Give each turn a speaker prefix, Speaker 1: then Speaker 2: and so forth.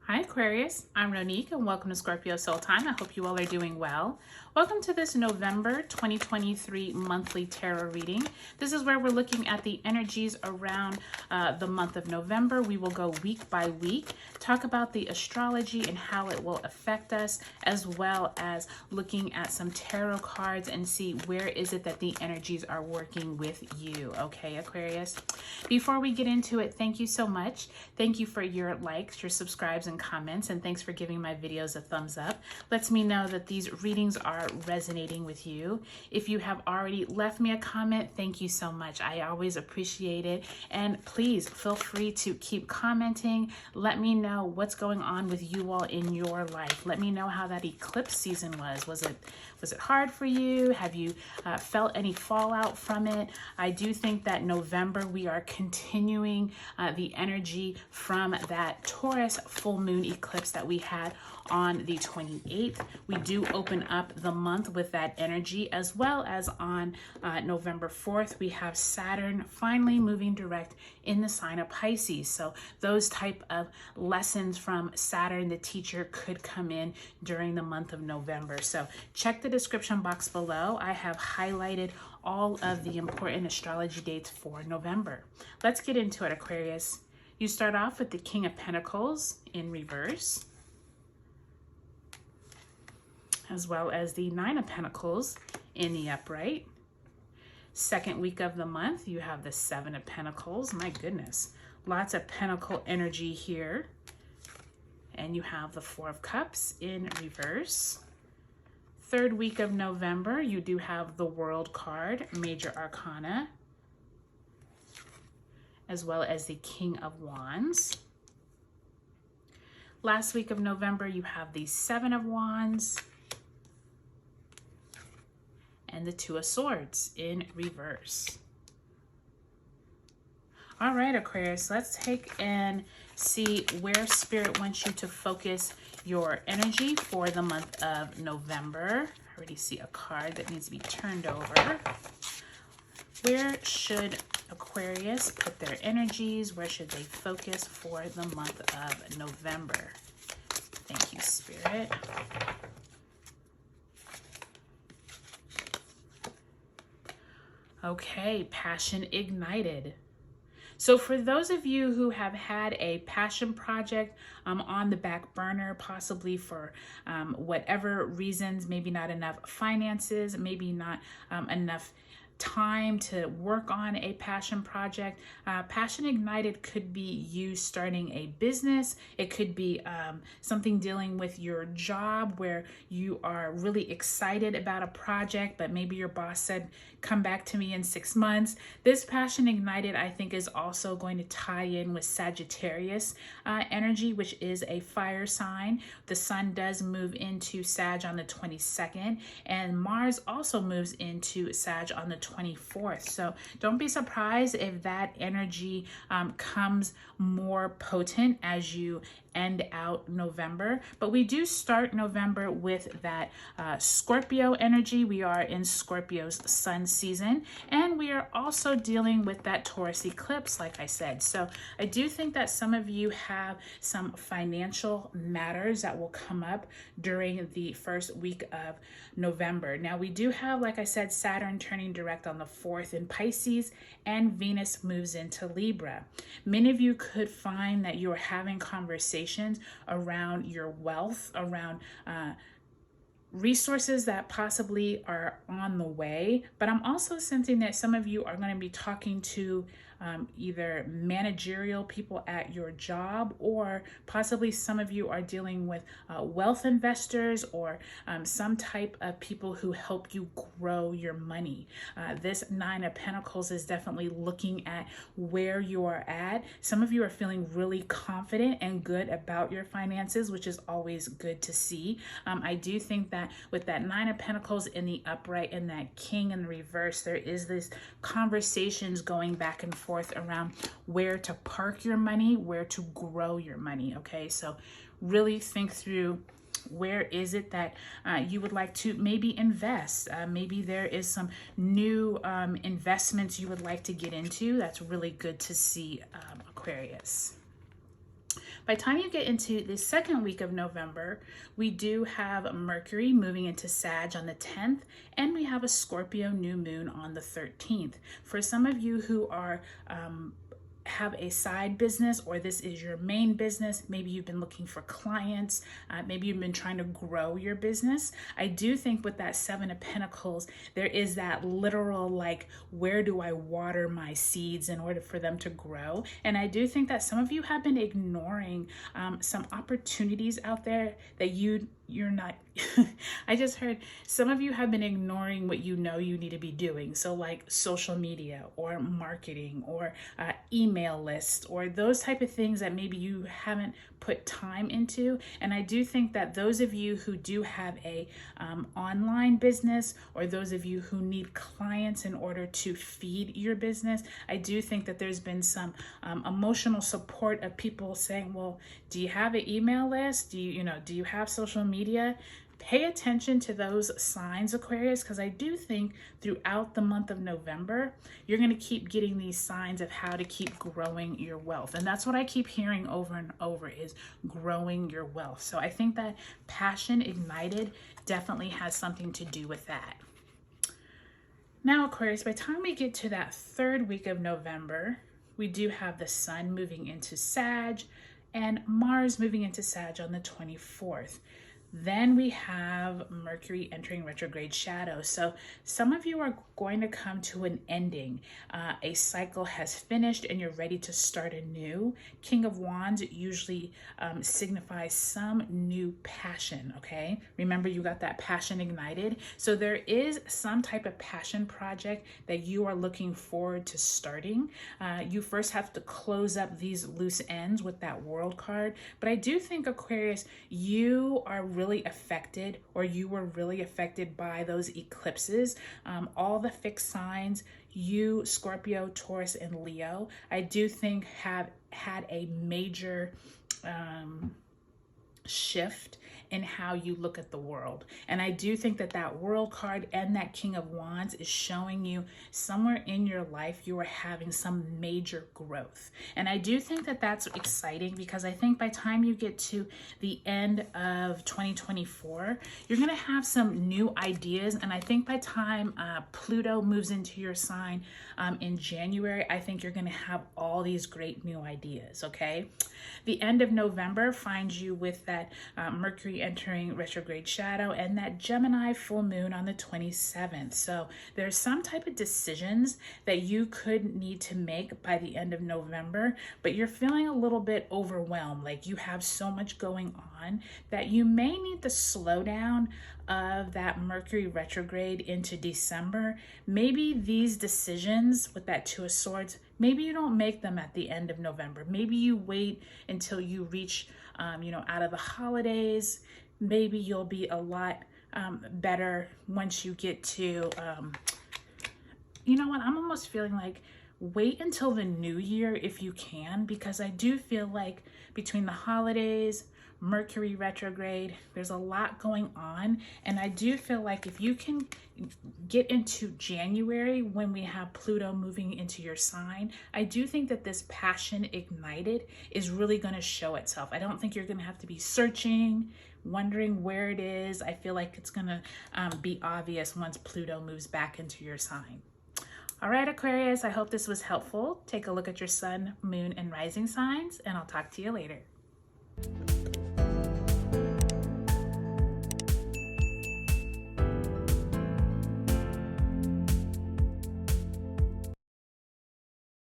Speaker 1: Hi Aquarius, I'm Ronique and welcome to Scorpio Soul Time. I hope you all are doing well. Welcome to this November 2023 monthly tarot reading. This is where we're looking at the energies around the month of November. We will go week by week, talk about the astrology and how it will affect us, as well as looking at some tarot cards and see where is it that the energies are working with you. Okay, Aquarius? Before we get into it, thank you so much. Thank you for your likes, your subscribes, and comments, and thanks for giving my videos a thumbs up. Lets me know that these readings are resonating with you. If you have already left me a comment, thank you so much. I always appreciate it, and please feel free to keep commenting. Let me know what's going on with you all in your life. Let me know how that eclipse season was. Was it hard for you? Have you felt any fallout from it? I do think that November we are continuing the energy from that Taurus full moon eclipse that we had on the 28th. We do open up the month with that energy, as well as on November 4th, we have Saturn finally moving direct in the sign of Pisces. So those type of lessons from Saturn, the teacher, could come in during the month of November. So check the description box below. I have highlighted all of the important astrology dates for November. Let's get into it, Aquarius. You start off with the King of Pentacles in reverse, as well as the Nine of Pentacles in the upright. Second week of the month, you have the Seven of Pentacles. My goodness, lots of pentacle energy here. And you have the Four of Cups in reverse. Third week of November, you do have the World card, Major Arcana, as well as the King of Wands. Last week of November, you have the Seven of Wands and the Two of Swords in reverse. All right, Aquarius, let's take and see where Spirit wants you to focus your energy for the month of November. I already see a card that needs to be turned over. Where should Aquarius put their energies? Where should they focus for the month of November? Thank you, Spirit. Okay, passion ignited. So for those of you who have had a passion project on the back burner, possibly for whatever reasons, maybe not enough finances, maybe not enough time to work on a passion project. Passion ignited could be you starting a business. It could be something dealing with your job where you are really excited about a project, but maybe your boss said, come back to me in 6 months. This passion ignited, I think, is also going to tie in with Sagittarius energy, which is a fire sign. The sun does move into Sag on the 22nd, and Mars also moves into Sag on the 24th. So don't be surprised if that energy comes more potent as you end out November. But we do start November with that Scorpio energy. We are in Scorpio's sun season, and we are also dealing with that Taurus eclipse, like I said. So I do think that some of you have some financial matters that will come up during the first week of November. Now we do have, like I said, Saturn turning direct on the 4th in Pisces, and Venus moves into Libra. Many of you could find that you are having conversations around your wealth, around resources that possibly are on the way. But I'm also sensing that some of you are going to be talking to either managerial people at your job, or possibly some of you are dealing with wealth investors or some type of people who help you grow your money. This Nine of Pentacles is definitely looking at where you are at. Some of you are feeling really confident and good about your finances, which is always good to see. I do think that with that Nine of Pentacles in the upright and that King in the reverse, there is this conversations going back and forth around where to park your money, where to grow your money. Okay, so really think through, where is it that you would like to maybe invest? Maybe there is some new investments you would like to get into. That's really good to see, Aquarius. By the time you get into the second week of November, we do have Mercury moving into Sag on the 10th, and we have a Scorpio new moon on the 13th. For some of you who are have a side business, or this is your main business, maybe you've been looking for clients, maybe you've been trying to grow your business, I do think with that Seven of Pentacles, there is that literal, like, where do I water my seeds in order for them to grow? And I do think that some of you have been ignoring some opportunities out there that you're not I just heard some of you have been ignoring what you know you need to be doing. So like social media or marketing or email lists or those type of things that maybe you haven't put time into. And I do think that those of you who do have a online business, or those of you who need clients in order to feed your business, I do think that there's been some emotional support of people saying, well, do you have an email list? Do you have social media? Pay attention to those signs, Aquarius, because I do think throughout the month of November, you're going to keep getting these signs of how to keep growing your wealth. And that's what I keep hearing over and over, is growing your wealth. So I think that Passion Ignited definitely has something to do with that. Now, Aquarius, by the time we get to that third week of November, we do have the Sun moving into Sag and Mars moving into Sag on the 24th. Then we have Mercury entering retrograde shadow. So some of you are going to come to an ending. A cycle has finished and you're ready to start anew. King of Wands usually signifies some new passion, okay? Remember, you got that passion ignited. So there is some type of passion project that you are looking forward to starting. You first have to close up these loose ends with that World card. But I do think, Aquarius, you are really affected, or you were really affected by those eclipses. All the fixed signs, you, Scorpio, Taurus, and Leo, I do think have had a major shift in how you look at the world. And I do think that that World card and that King of Wands is showing you somewhere in your life you are having some major growth. And I do think that that's exciting, because I think by the time you get to the end of 2024, you're going to have some new ideas. And I think by the time Pluto moves into your sign in January, I think you're going to have all these great new ideas, okay? The end of November finds you with that Mercury entering retrograde shadow and that Gemini full moon on the 27th. So there's some type of decisions that you could need to make by the end of November, but you're feeling a little bit overwhelmed. Like you have so much going on that you may need the slowdown of that Mercury retrograde into December. Maybe these decisions with that Two of Swords, maybe you don't make them at the end of November. Maybe you wait until you reach, out of the holidays. Maybe you'll be a lot better once you get to, you know what, I'm almost feeling like wait until the new year if you can, because I do feel like between the holidays, Mercury retrograde, there's a lot going on. And I do feel like if you can get into January when we have Pluto moving into your sign, I do think that this passion ignited is really going to show itself. I don't think you're going to have to be searching, wondering where it is. I feel like it's going to be obvious once Pluto moves back into your sign. All right, Aquarius, I hope this was helpful. Take a look at your sun, moon, and rising signs, and I'll talk to you later.